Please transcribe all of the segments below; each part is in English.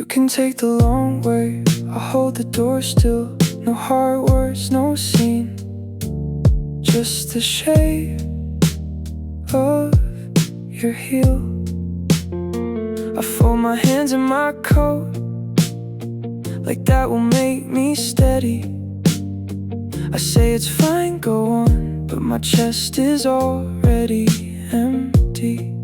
You can take the long way, I'll hold the door still. No hard words, no scene, just the shape of your heel. I fold my hands in my coat, like that will make me steady. I say it's fine, go on, but my chest is already empty.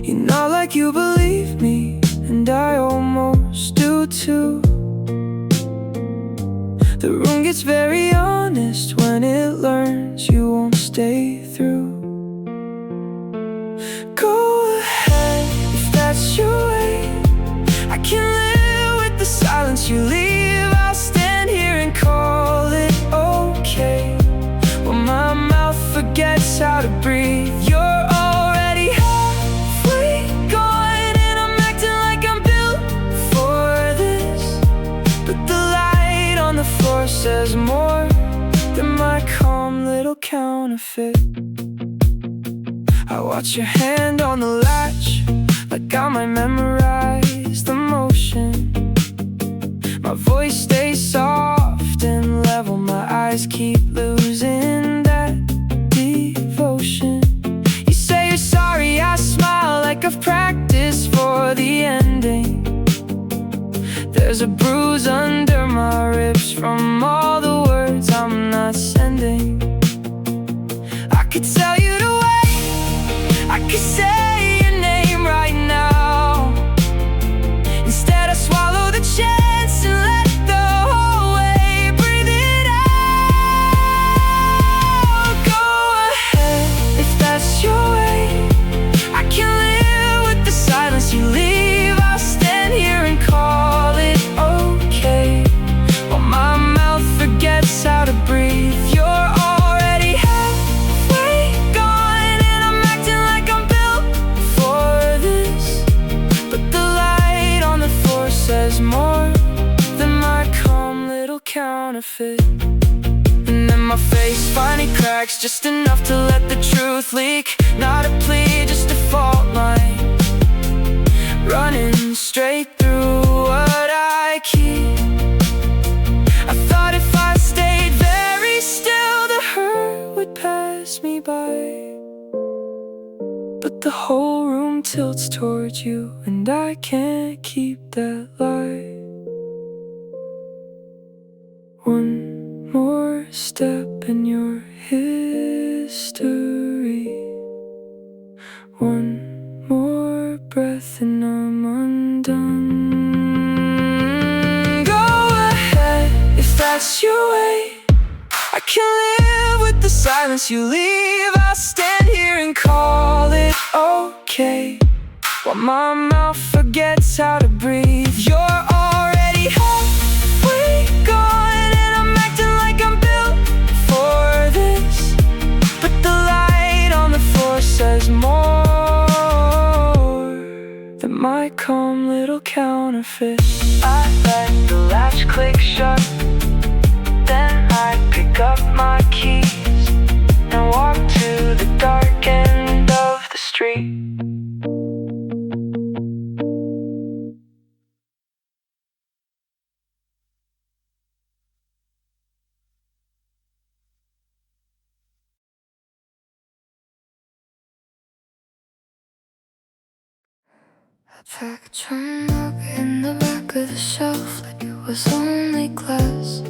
You're not like you believe me, and I almost do too. The room gets very honest when it learns you won't stay through. Go ahead, if that's your way. I can live with the silence you leave. I'll stand here and call it okay. When my mouth forgets how to breathe, you're already halfway gone, and I'm acting like I'm built for this. But the light on the floor says more than my calm little counterfeit. I watch your hand on the latch, like I might memorize the motion. My voice stays soft and level, my eyes keep losing that devotion. You say you're sorry, I smile like I've practiced for the ending. There's a bruise under my ribs from all the words I'm not sending. I could tell you to wait, I could say your name right now. Instead I swallow the chance and let the whole way breathe it out. Go ahead, if that's your way. I can live with the silence you leave. I'll stand here and call it okay. While my mouth forgets how to breathe, you're already halfway gone, and I'm acting like I'm built for this. But the light on the floor says more than my calm little counterfeit. And then my face finally cracks, just enough to let the truth leak. Not a plea, just a fault line, running straight through what I keep. I thought if I stayed very still, the hurt would pass me by. But the whole room tilts towards you, and I can't keep that lie. One more step in your history, one more breath and I'm undone. Go ahead, if that's your way. I can live with the silence you leave. I'll stand here and call it okay. While my mouth forgets how to breathe, you're already halfway gone, and I'm acting like I'm built for this. But the light on the floor says more than my calm little counterfeit. I let the latch click shut, then I pick up my keys and walk to the dark end of the street. I packed your mug in the back of the shelf like it was only glass.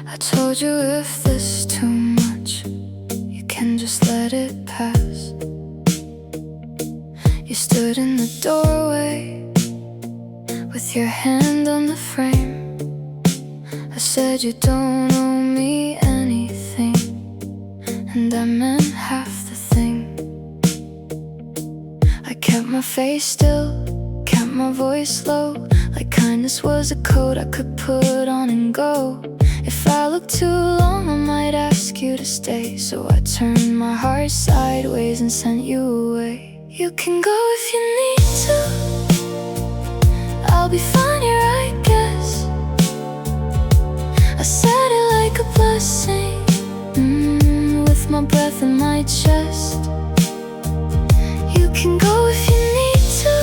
I told you if this is too much, you can just let it pass. You stood in the doorway with your hand on the frame. I said you don't owe me anything, and I meant half the thing. I kept my face still, kept my voice low, like kindness was a coat I could put on and go. If I looked too long, I might ask you to stay. So I turned my heart sideways and sent you away. You can go if you need to, I'll be fine here, I guess. I said it like a blessing, with my breath in my chest. You can go if you need to,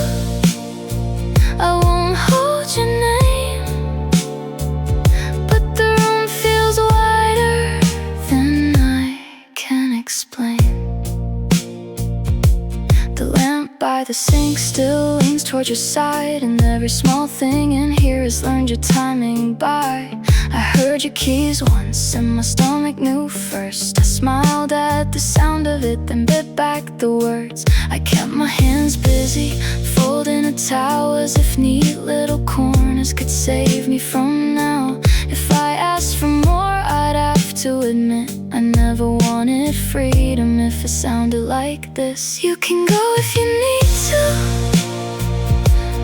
towards your side, and every small thing in here has learned your timing by. I heard your keys once and my stomach knew first. I smiled at the sound of it, then bit back the words. I kept my hands busy, folding a towel as if neat little corners could save me from now. If I asked for more, I'd have to admit I never wanted freedom if it sounded like this. You can go if you need to,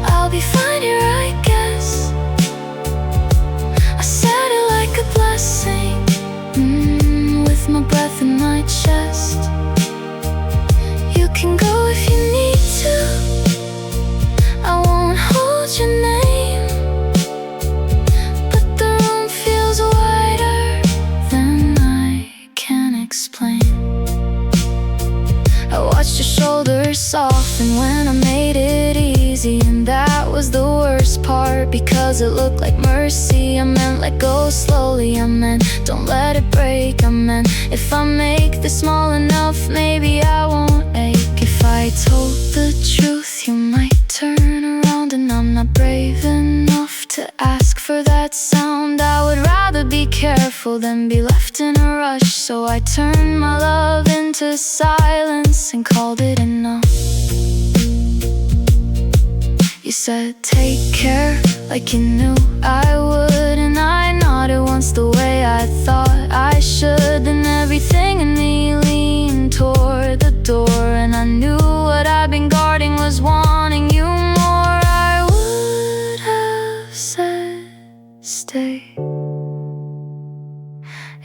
I'll be fine here, I guess. I said it like a blessing, with my breath in my chest. You can go if you need to, I won't hold your name, but the room feels wider than I can explain. I watched your shoulders soften when I made it easy, and that was the worst part, because it looked like mercy. I meant let go slowly, I meant don't let it break. I meant if I make this small enough, maybe I won't ache. If I told the truth, you might turn around, and I'm not brave enough to ask for that sound. I would rather be careful than be left in a rush, so I turned my love into silence and called it enough. You said take care, like you knew I would, and I nodded once the way I thought I should. Then everything in me leaned toward the door, and I knew what I'd been guarding was wanting you more. I would have said stay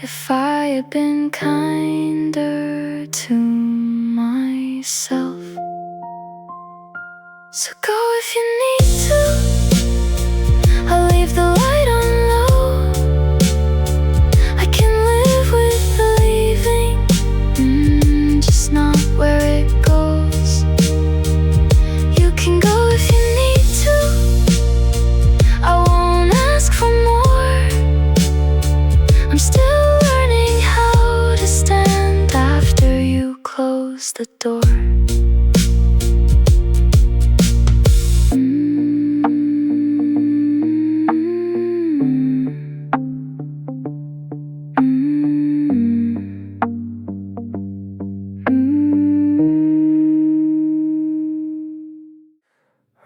if I had been kinder to myself. So go if you need to, I'll leave the light on low. I can live with the leaving, just not where it goes. You can go if you need to, I won't ask for more. I'm still learning how to stand after you close the door.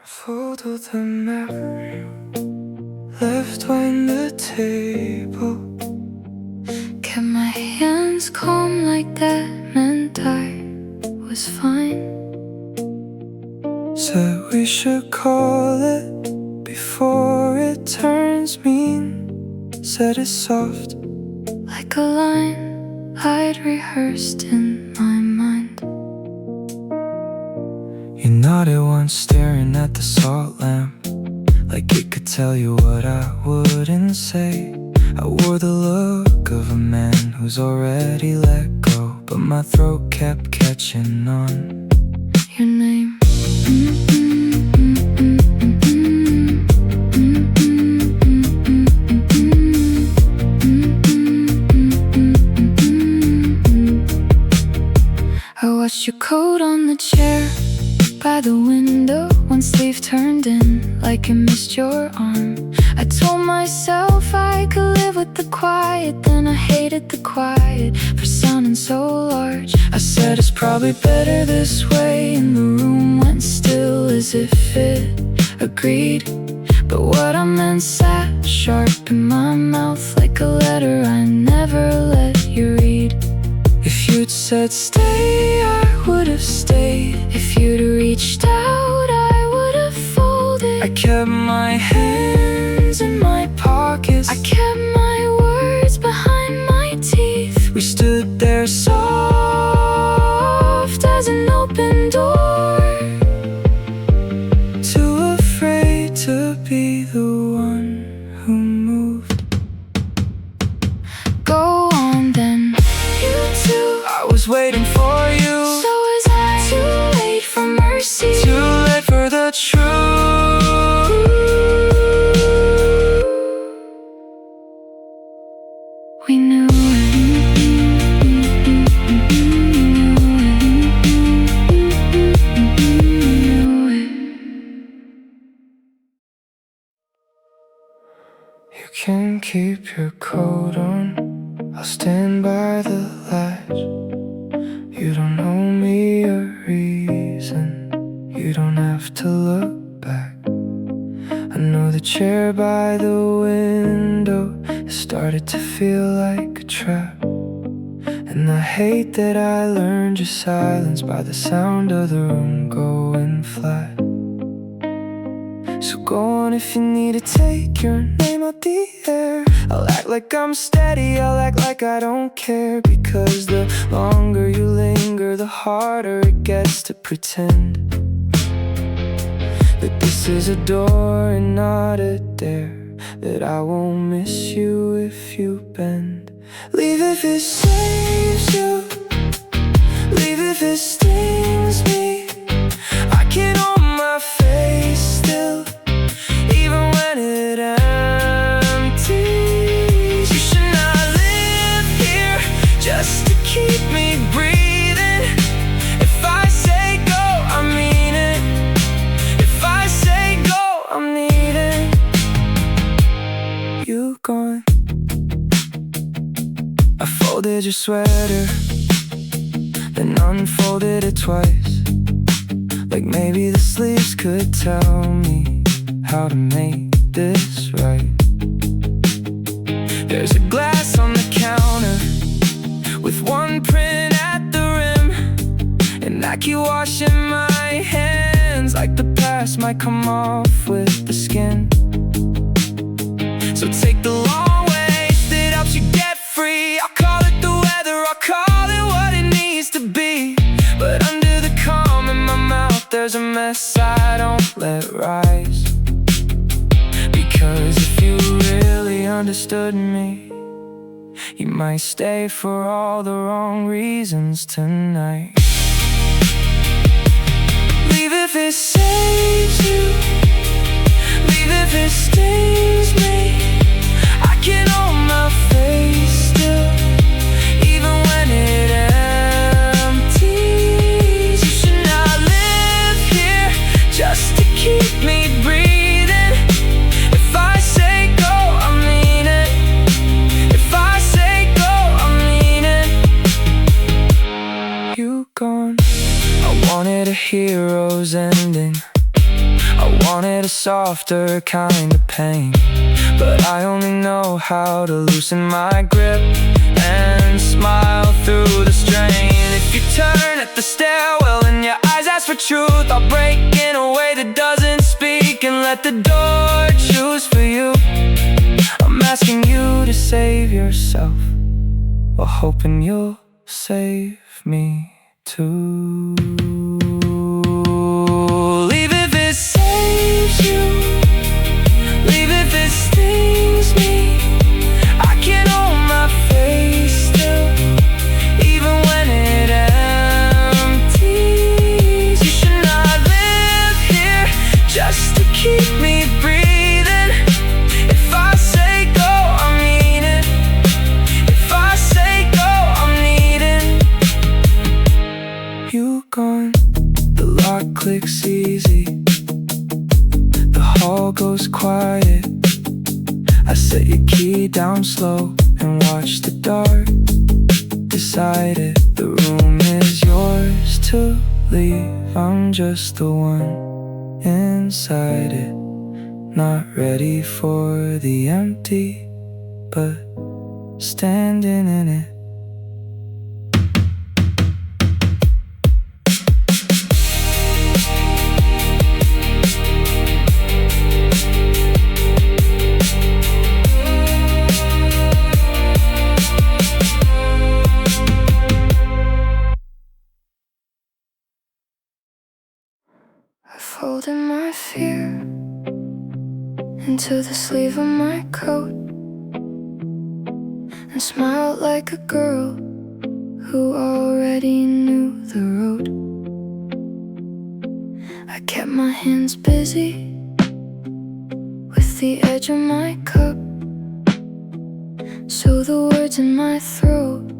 Photo the map left on the table. Kept my hands calm like that meant I was fine. Said we should call it before it turns mean. Said it soft, like a line I'd rehearsed in my mind. you nodded once, staring at the salt lamp, like it could tell you what I wouldn't say. I wore the look of a man who's already let go, but my throat kept catching on your name. I watched your coat on the chair by the window, one sleeve turned in like it missed your arm. I told myself I could live with the quiet, then I hated the quiet for sounding so large. I said it's probably better this way, and the room went still as if it agreed. But what I meant sat sharp in my mouth like a letter I never let you read. If you'd said stay, I would have stayed. If you'd reached out, I would have folded. I kept my hands in my pockets, I kept my words behind my teeth. we stood there soft as an open door, too afraid to be the one who moved. Go on then, you too. I was waiting for you, So was I. Too late for mercy, too late for the truth. can keep your coat on, I'll stand by the latch. You don't owe me a reason, you don't have to look back. I know the chair by the window has started to feel like a trap, and I hate that I learned your silence by the sound of the room going flat. So go on if you need to take your name out the air. I'll act like I'm steady, I'll act like I don't care, because the longer you linger, the harder it gets to pretend that this is a door and not a dare, that I won't miss you if you bend. Leave if it saves you, leave if it stings me. I can hold my face still, even when it empties. You should not live here just to keep me breathing. If I say go, I mean it. If I say go, I'm needing you gone. I folded your sweater, then unfolded it twice, like maybe the sleeves could tell me how to make this right. There's a glass on the counter with one print at the rim, and I keep washing my hands like the past might come off with the skin. So take the long way, it helps you get free. I'll call it the weather, I'll call it what it needs to be, but under the calm in my mouth there's a mess I don't let rise. Because if you really understood me, you might stay for all the wrong reasons tonight. Leave if it saves you, leave if it stings me. I can hold my face still, even when it empties. You should not live here just to keep me breathing. If I say go, I mean it. If I say go, I mean it. You gone. I wanted a hero's ending, I wanted a softer kind of pain, but I only know how to loosen my grip and smile through the strain. If you turn at the stairwell and your eyes ask for truth, I'll break in a way that doesn't speak and let the door choose for you. I'm asking you to save yourself while hoping you'll save me too. Leave if it saves you, leave if it stings me. I can hold my face still, even when it empties. You should not live here just to keep me breathing. If I say go, I mean it. If I say go, I'm needing you gone. The lock clicks easy, the hall goes quiet. I set your key down slow and watch the dark decide it. The room is yours to leave, I'm just the one inside it, not ready for the empty, but standing in it. I folded my fear into the sleeve of my coat and smiled like a girl who already knew the road. I kept my hands busy with the edge of my cup, so the words in my throat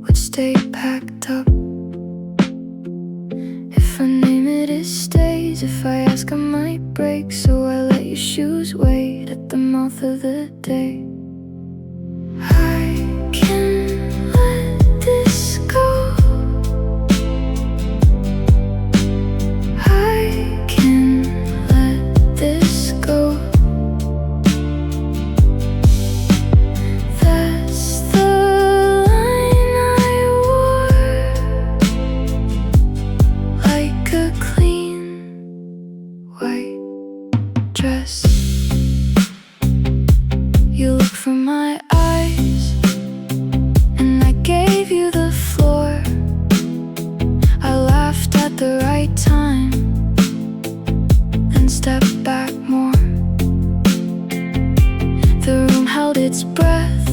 would stay packed up. If I name it, it stays. Cause if I ask I might break, so I let your shoes wait at the mouth of the day. I can let this go. I can let this go. That's the line I wore, like a clean white dress. You look from my eyes, and I gave you the floor. I laughed at the right time, then stepped back more. The room held its breath,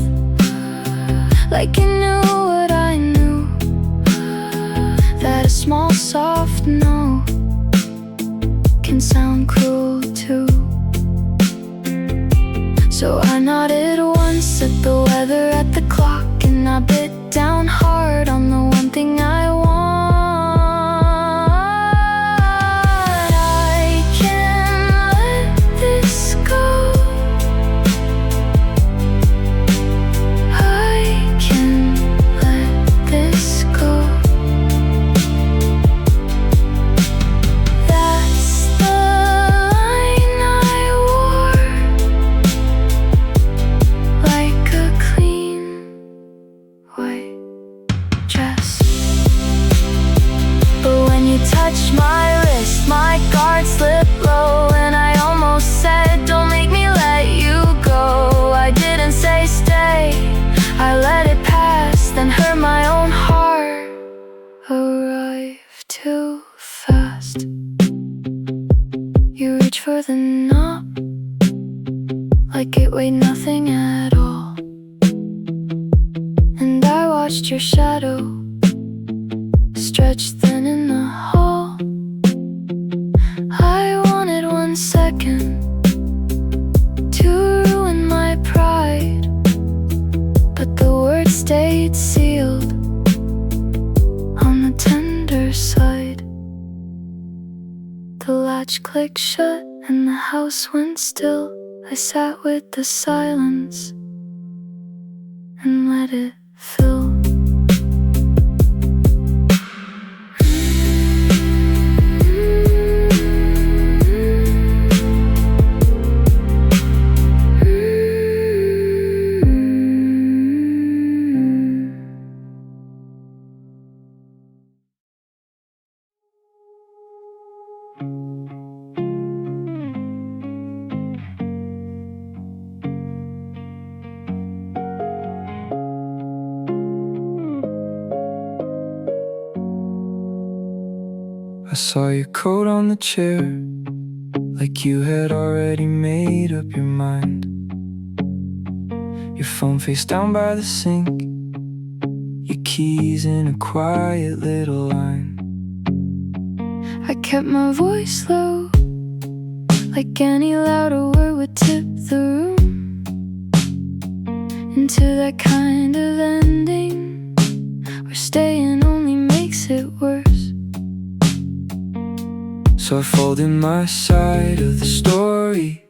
like it knew what I knew, that a small soft no can sound cruel too. So I nodded once at the weather, at the clock, and I bit down hard on the one thing I want. I can let this go. I can let this go. That's the line I wore, like a clean white dress. But when you touched my wrist, my guard slipped low, and I almost said, don't make me let you go. I didn't say stay, I let it pass, then heard my own heart arrive too fast. You reach for the knob, like it weighed nothing at all, and I watched your shadow stretch thin in the hall. I wanted 1 second to ruin my pride, but the words stayed sealed on the tender side. The latch clicked shut and the house went still. I sat with the silence and let it fill. I saw your coat on the chair, like you had already made up your mind. Your phone face down by the sink, your keys in a quiet little line. I kept my voice low, like any louder word would tip the room into that kind of ending where staying only makes it worse. So I folded my side of the story,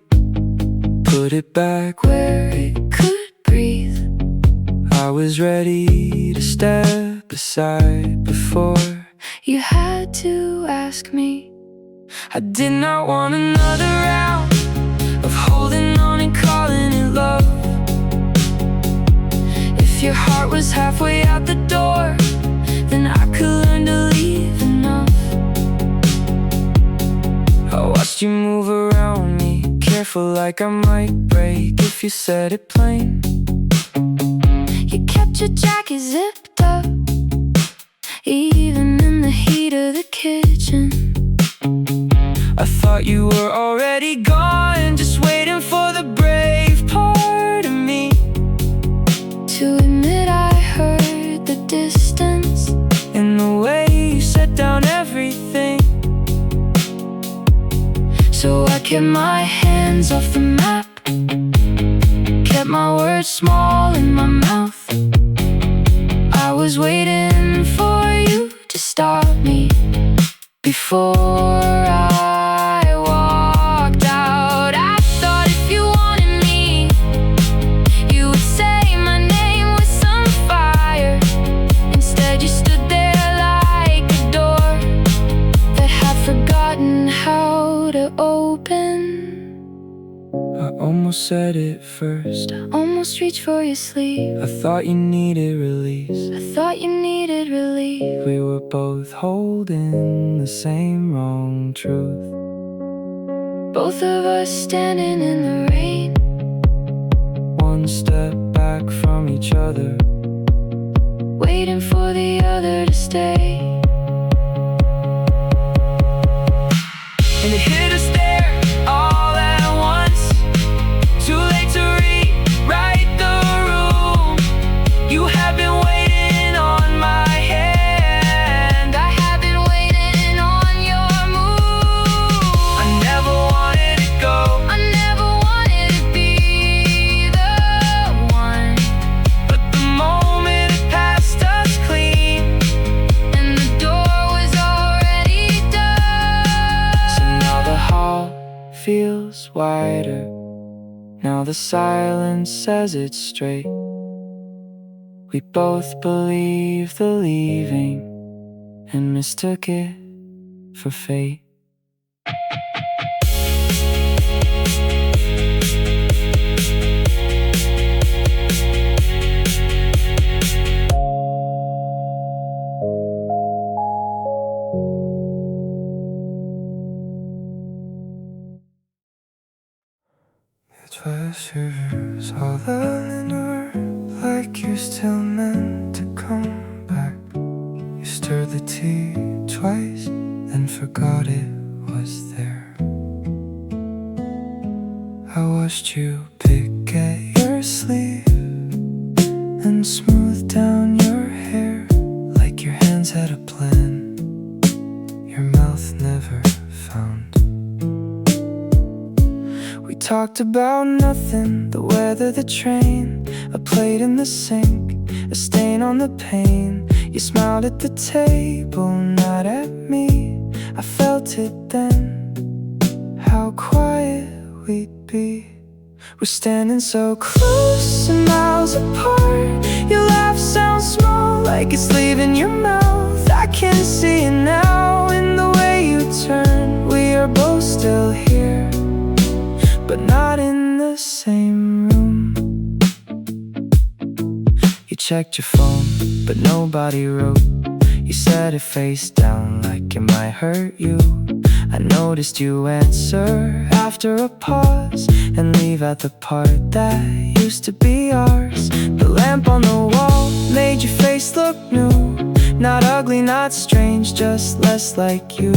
put it back Where it could breathe. I was ready to step aside before You had to ask me. I did not want another round of holding on and calling it love. If your heart was halfway out the door, then I could learn to leave enough. I watched you move around me, careful like I might break if you said it plain. You kept your jacket zipped up, even in the heat of the kitchen. I thought you were already gone, just waiting for the brave part of me to admit I heard the distance in the way you set down everything. So I kept my hands off the map, kept my words small in my mouth. I was waiting for you to stop me before I to open. I almost said it first. Almost reached for your sleeve. I thought you needed release. I thought you needed relief. We were both holding the same wrong truth. Both of us standing in the rain. One step back from each other, waiting for the other to stay. And it hit us there, all at once. Too late to rewrite the room. You have been waiting on my hand. I have been waiting on your move. I never wanted to go. I never wanted to be the one. But the moment it passed us clean, and the door was already done. so now the hall feels wider. Now the silence says it straight. We both believed the leaving and mistook it for fate. The treasures all linger, like you're still meant to come back. You stirred the tea twice, then forgot it was there. I watched you pick at your sleeve and smooth down your hair, like your hands had a plan your mouth never found. We talked about nothing, the weather, the train, a plate in the sink, a stain on the pane. You smiled at the table, not at me. I felt it then, how quiet we'd be. We're standing so close and miles apart. Your laugh sounds small, like it's leaving your mouth. I can see it now in the way you turn. We are both still here, but not in the same room. You checked your phone, but nobody wrote. You set it face down like it might hurt you. I noticed you answer after a pause and leave out the part that used to be ours. The lamp on the wall made your face look new. Not ugly, not strange, just less like you.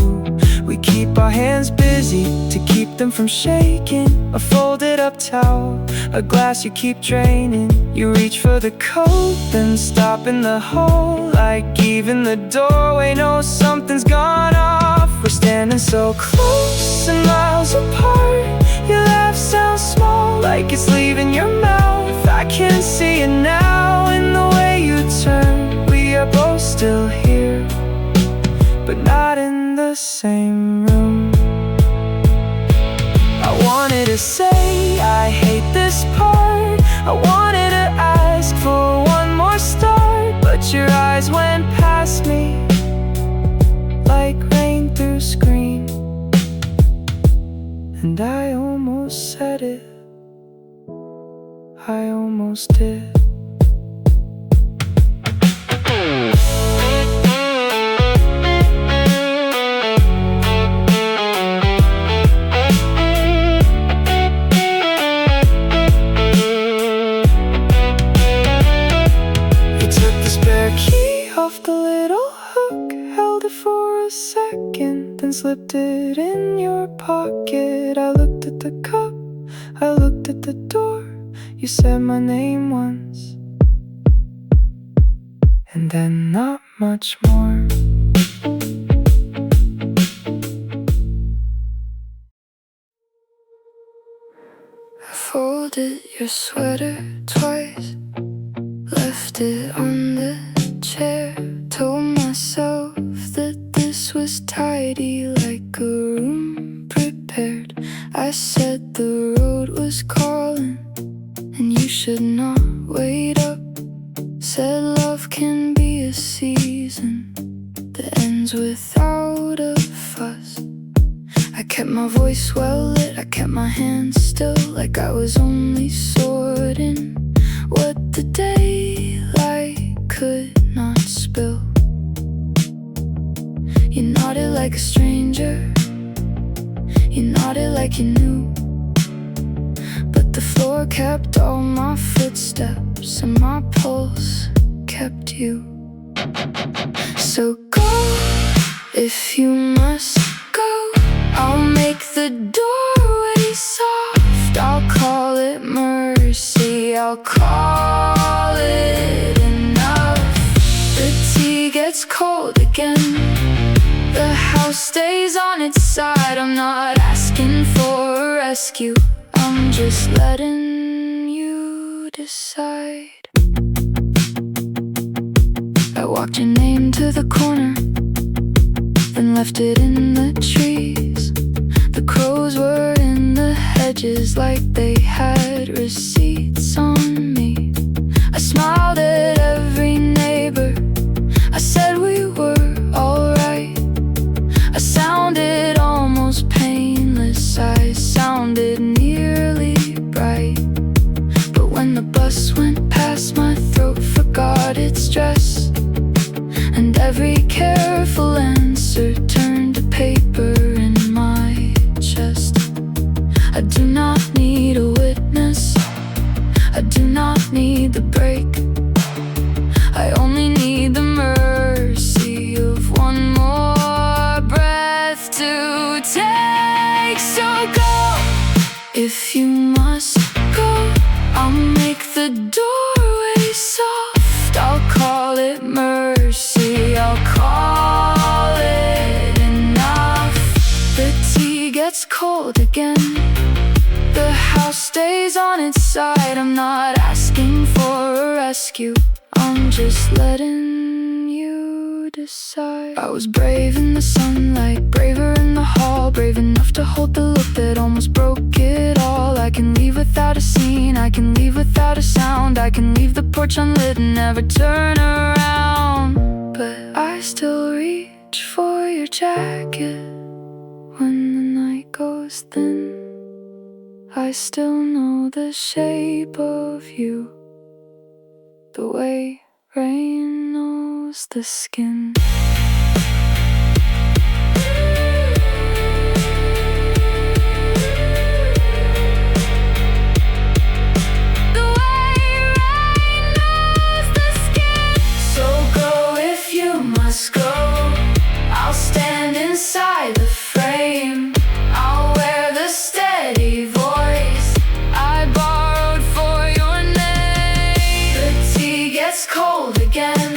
We keep our hands busy to keep them from shaking. A folded up towel, a glass you keep draining. You reach for the coat, then stop in the hole. Like even the doorway knows something's gone off. We're standing so close and miles apart. Your laugh sounds small, like it's leaving your mouth. I can see it now in the way you turn. We are both still here, but not in the same room. I wanted to say I hate this part. I wanted to ask for one more start, but your eyes went past me like rain through screen. And I almost said it, I almost did. Off the little hook, held it for a second, then slipped it in your pocket. I looked at the cup, I looked at the door. You said my name once, and then not much more. I folded your sweater twice, left it on the chair. Told myself that this was tidy, like a room prepared. I said the road was calling and you should not wait up. Said love can be a season that ends without a fuss. I kept my voice well lit, I kept my hands still, like I was only sorting what the daylight could not spill. You nodded like a stranger, you nodded like you knew, but the floor kept all my footsteps, and my pulse kept you. So go, if you must go. I'll make the doorway soft, I'll call it mercy, I'll call it enough. The tea gets cold again, the house stays on its side. I'm not asking for a rescue, I'm just letting you decide. I walked your name to the corner, then left it in the trees. The crows were in the hedges like they had receipts on me. I smiled at every neighbor, I said we were alright. I sounded almost painless, I sounded nearly bright. But when the bus went past, my throat forgot its stress, and every careful answer turned to paper in my chest. I do not need a witness, I do not need the break. I only need the mercy of one more breath to take. So go, if you must go. I'll make the doorway soft, I'll call it mercy, I'll call it enough. The tea gets cold again, the house stays on its side. I'm not asking for a rescue, I'm just letting you decide. I was brave in the sunlight, braver in the hall, brave enough to hold the look that almost broke it all. I can leave without a scene, I can leave without a sound, I can leave the porch unlit and never turn around. But I still reach for your jacket when the night goes thin. I still know the shape of you, the way rain knows the skin. The way rain knows the skin. So go if you must go, I'll stand inside the frame, I'll wear the steady voice I borrowed for your name. The tea gets cold again,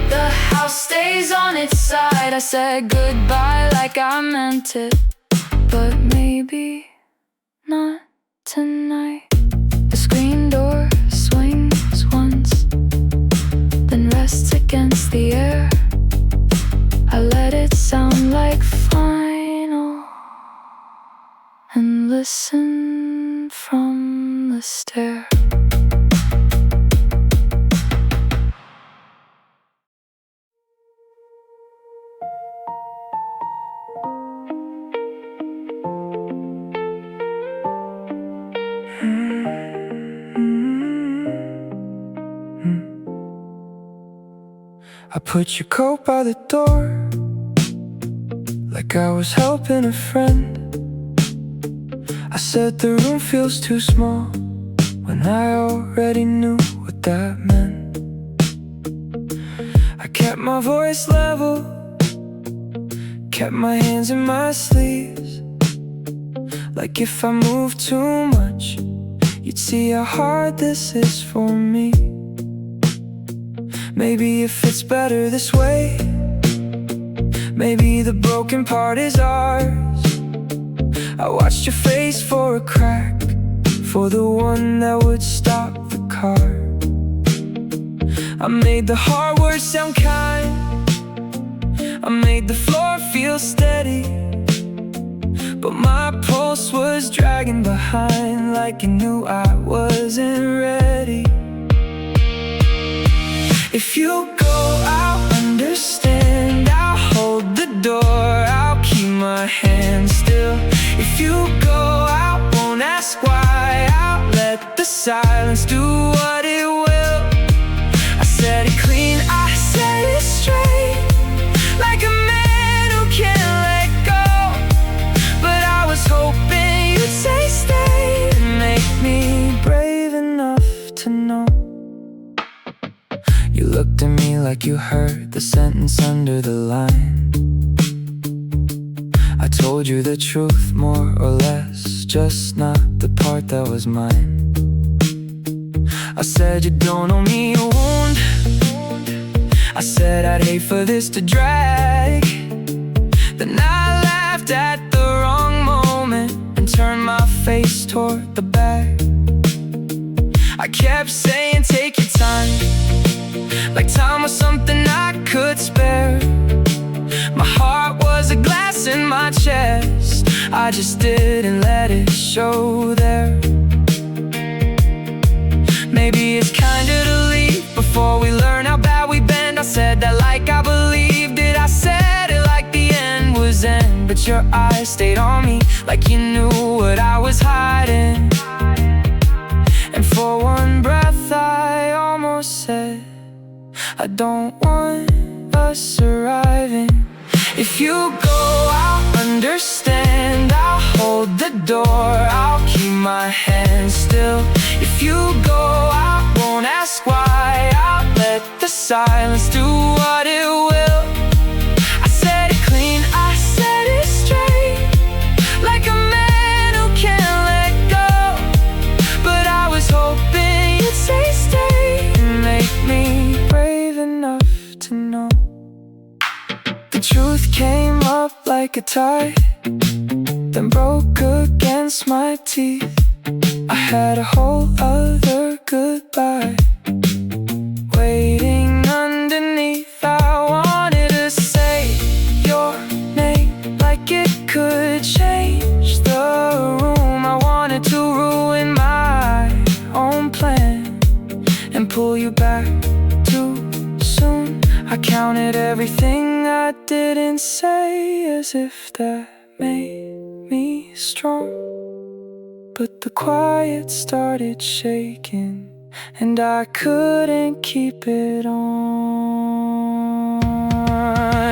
the house stays on its side. I said goodbye like I meant it, but maybe not tonight. The screen door swings once, then rests against the air. I let it sound like final, and listen from the stair. I put your coat by the door, like I was helping a friend. I said the room feels too small, when I already knew what that meant. I kept my voice level, kept my hands in my sleeves, like if I moved too much, you'd see how hard this is for me. Maybe if it's better this way, maybe the broken part is ours. I watched your face for a crack, for the one that would stop the car. I made the hard words sound kind, I made the floor feel steady, but my pulse was dragging behind, like you knew I wasn't ready. If you go, I'll understand, I'll hold the door, I'll keep my hand still. If you go, I won't ask why. I'll let the silence do what it will. I said it clean, I said it straight, like a man who can't let go. But I was hoping you'd say stay and make me brave enough to know. You looked at me like you heard the sentence under the line. I told you the truth, more or less, just not the part that was mine. I said you don't owe me a wound. I said I'd hate for this to drag. Then I laughed at the wrong moment and turned my face toward the back. I kept saying take your time, like time was something I could spare. My heart was a glass in my chest, I just didn't let it show there. Maybe it's kinder to leave before we learn how bad we've been. I said that like I believed it, I said it like the end was end. But your eyes stayed on me, like you knew what I was hiding. And for one breath I almost said, I don't want us arriving. If you go, I'll understand. I'll hold the door, I'll keep my hand still. If you go, I won't ask why. I'll let the silence do what it will. I said it clean, I said it straight, like a man who can't let go. But I was hoping you'd say stay and make me brave enough to know. The truth came up like a tide, then broke against my teeth. I had a whole other goodbye waiting underneath. I wanted to say your name like it could change the room. I wanted to ruin my own plan and pull you back too soon. I counted everything I didn't say as if that made me strong. But the quiet started shaking and I couldn't keep it on.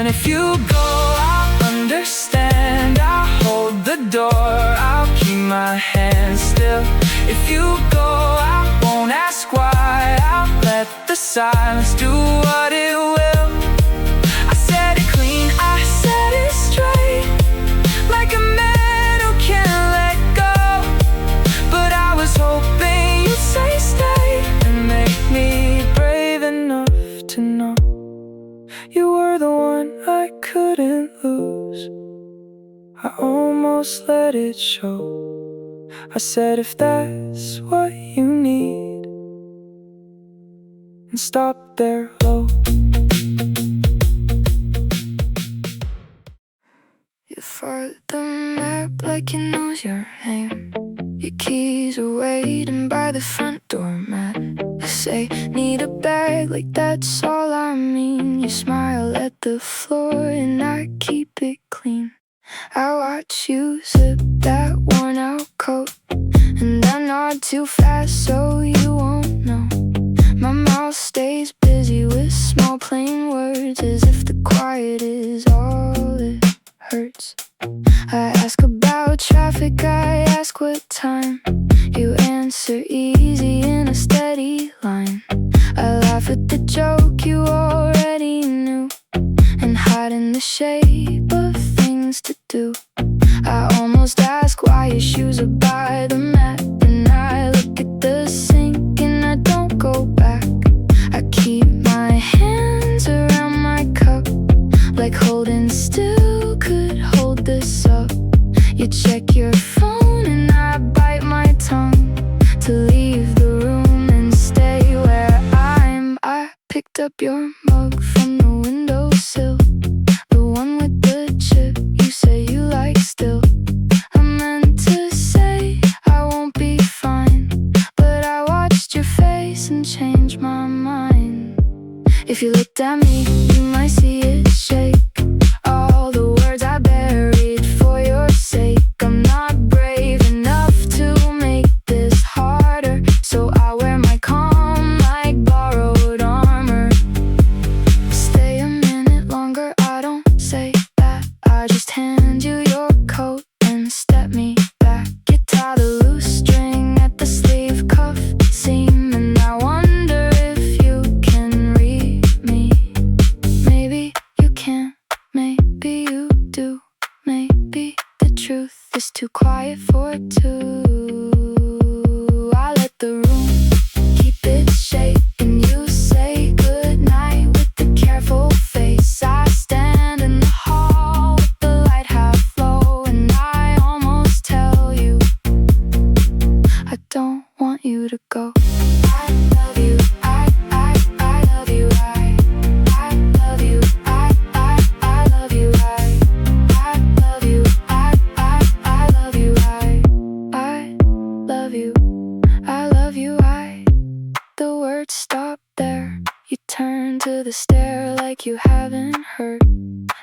If you go, I'll understand. I'll hold the door, I'll keep my hand still. If you go, I won't ask why. I'll let the silence do what it will. I said it clean, I said it straight, like a man who can't let go. But I was hoping you'd say stay and make me brave enough to know you were the one I couldn't lose. I almost let it show. I said if that's what you need, and stop there low. You followed the map like you knows your name. Your keys are waiting by the front doormat. I say, need a bag, like that's all I mean. You smile at the floor and I keep it clean. I watch you zip that worn out coat, and I nod too fast so you won't know. My mouth stays busy with small plain words, as if the quiet is all it hurts. I ask about traffic, I ask what time. You answer easy in a steady line. I laugh at the joke you already knew, and hide in the shape of things to do. I almost ask why your shoes are by the mat, and I look at the sink and I don't go back. I keep my hands around my cup, like holding still could hold this up. You check your phone and I bite my tongue to leave the room and stay where I'm. I picked up your mug from the windowsill, the one with the chip you say you like still. I meant to say I won't be fine, but I watched your face and changed my mind. If you looked at me, you might see it shake. All the words I buried too quiet for two. I let the room keep its shape, and you say goodnight with a careful face. I stand in the hall with the light half low, and I almost tell you I don't want you to go. I love you, I love you, I love you, I love you, I love you, I love you, I love you, I love you, The words stop there. You turn to the stair like you haven't heard.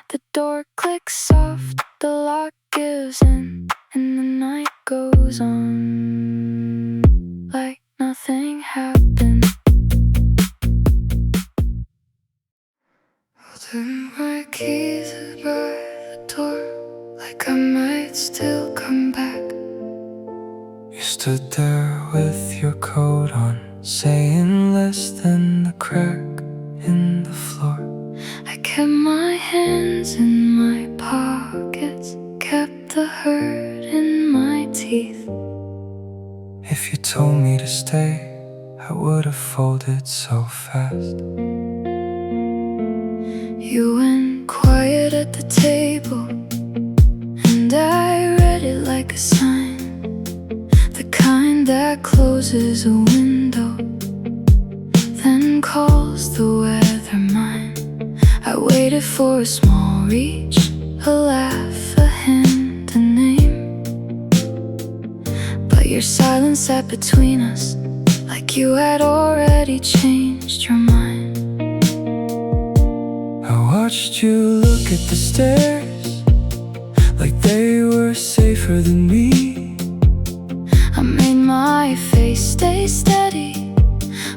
The door clicks soft, the lock gives in, and the night goes on like nothing happened. Holding my keys by the door, like I might still come back. You stood there with your coat on, saying less than the crack in the floor. I kept my hands in my pockets, kept the hurt in my teeth. If you told me to stay, I would have folded so fast. You went quiet at the table, and I read it like a sign, the kind that closes a window, then calls the weather mine. I waited for a small reach, a laugh, a hint, a name, but your silence sat between us like you had already changed your mind. I watched you look at the stairs like they were safer than me. I made my face stay steady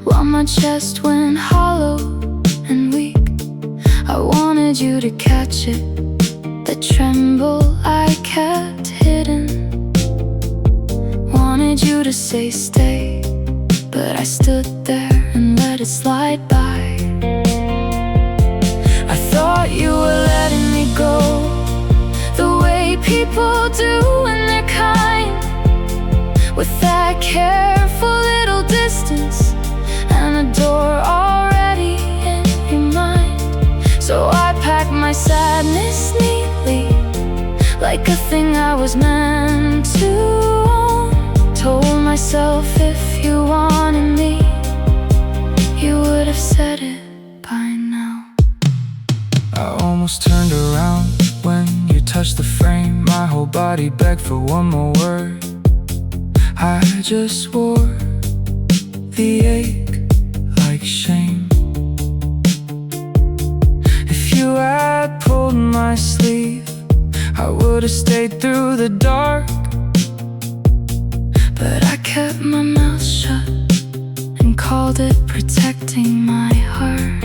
while my chest went hollow and weak. I wanted you to catch it, the tremble I kept hidden. Wanted you to say stay, but I stood there and let it slide by. I thought you were letting me go, the way people do when they're kind, with that careful little distance and a door already in your mind. So I packed my sadness neatly, like a thing I was meant to own. Told myself if you wanted me, you would have said it by now. I almost turned around when you touched the frame. My whole body begged for one more word. I just wore the ache like shame. If you had pulled my sleeve, I would have stayed through the dark. But I kept my mouth shut and called it protecting my heart.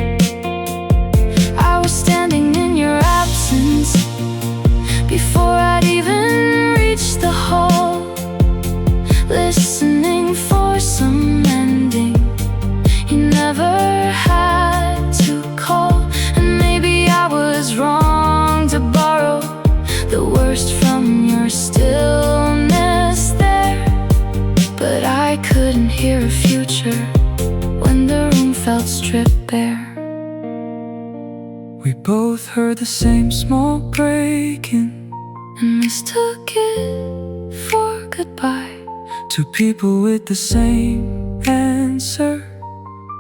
I was standing in your absence before I'd even reached the hall, listening for some ending you never had to call. And maybe I was wrong to borrow the worst from your stillness there, but I couldn't hear a future when the room felt stripped bare. We both heard the same small break-in and mistook it for goodbye. Two people with the same answer,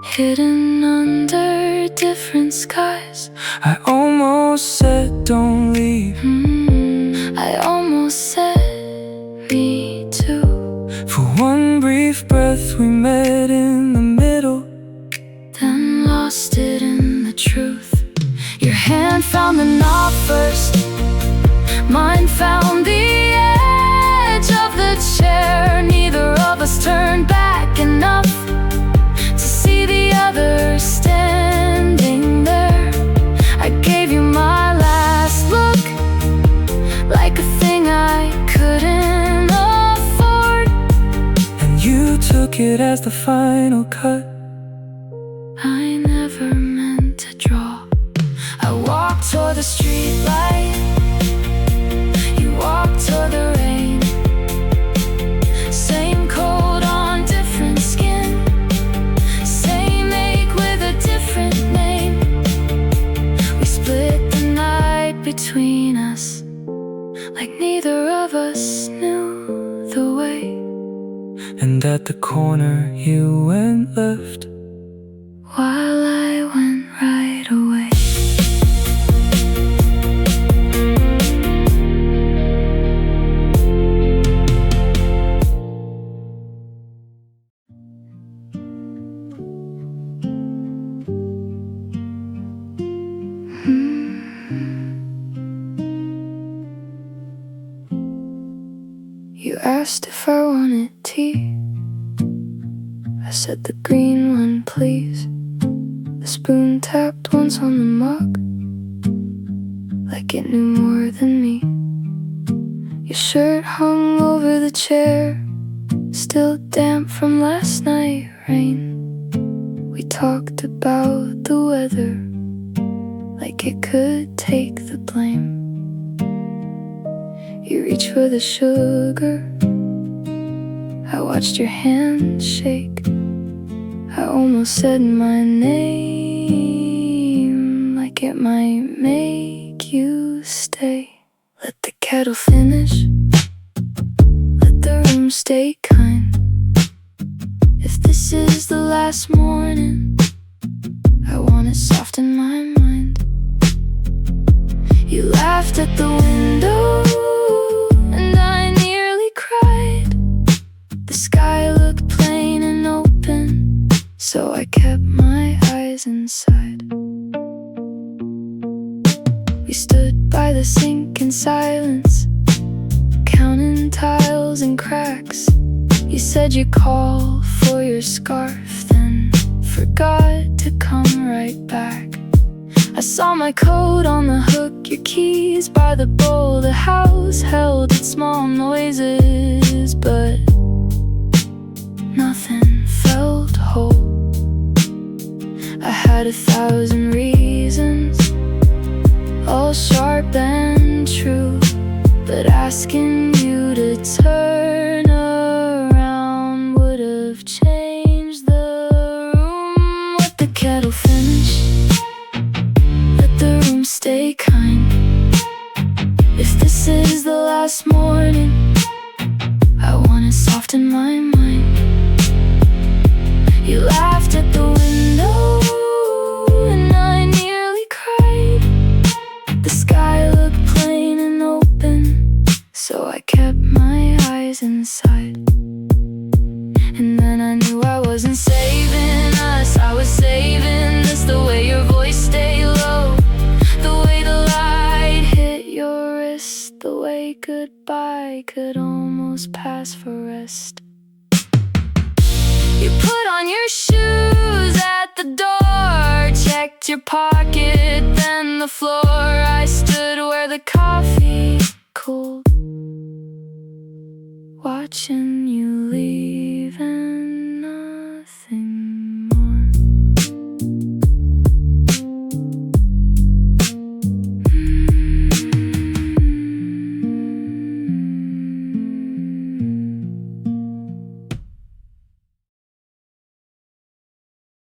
hidden under different skies. I almost said don't leave. I almost said me too. For one brief breath we met in the middle, then lost it in the truth. Your hand found the knob first, mine found the edge of the chair. Neither of us turned back enough to see the other standing there. I gave you my last look, like a thing I couldn't afford, and you took it as the final cut. I never meant to draw. I walked toward the street light, you walked toward the rain. And at the corner you went left, while I went right away. You asked if I wanted tea. I said the green one, please. The spoon tapped once on the mug, like it knew more than me. Your shirt hung over the chair, still damp from last night's rain. We talked about the weather, like it could take the blame. You reached for the sugar, I watched your hand shake. I almost said my name, like it might make you stay. Let the kettle finish, let the room stay kind. If this is the last morning, I want it soft in my mind. You laughed at the window, and I nearly cried. The sky looked plain and open, so I kept my eyes inside. We stood by the sink in silence, counting tiles and cracks. You said you'd call for your scarf, then forgot to come right back. I saw my coat on the hook, your keys by the bowl. The house held its small noises, but nothing felt whole. I had 1,000 reasons, all sharp and true, but asking you to turn around would have changed the room. Let the kettle finish, let the room stay kind. If this is the last morning, I want it soft in my mind. You laughed at the window, and I nearly cried. The sky looked plain and open, so I kept my eyes inside. And then I knew I wasn't saving us, I was saving this. The way your voice stayed low, the way the light hit your wrist, the way goodbye could almost pass for rest. You put on your shoes at the door, checked your pocket, then the floor. I stood where the coffee cooled, watching you leave.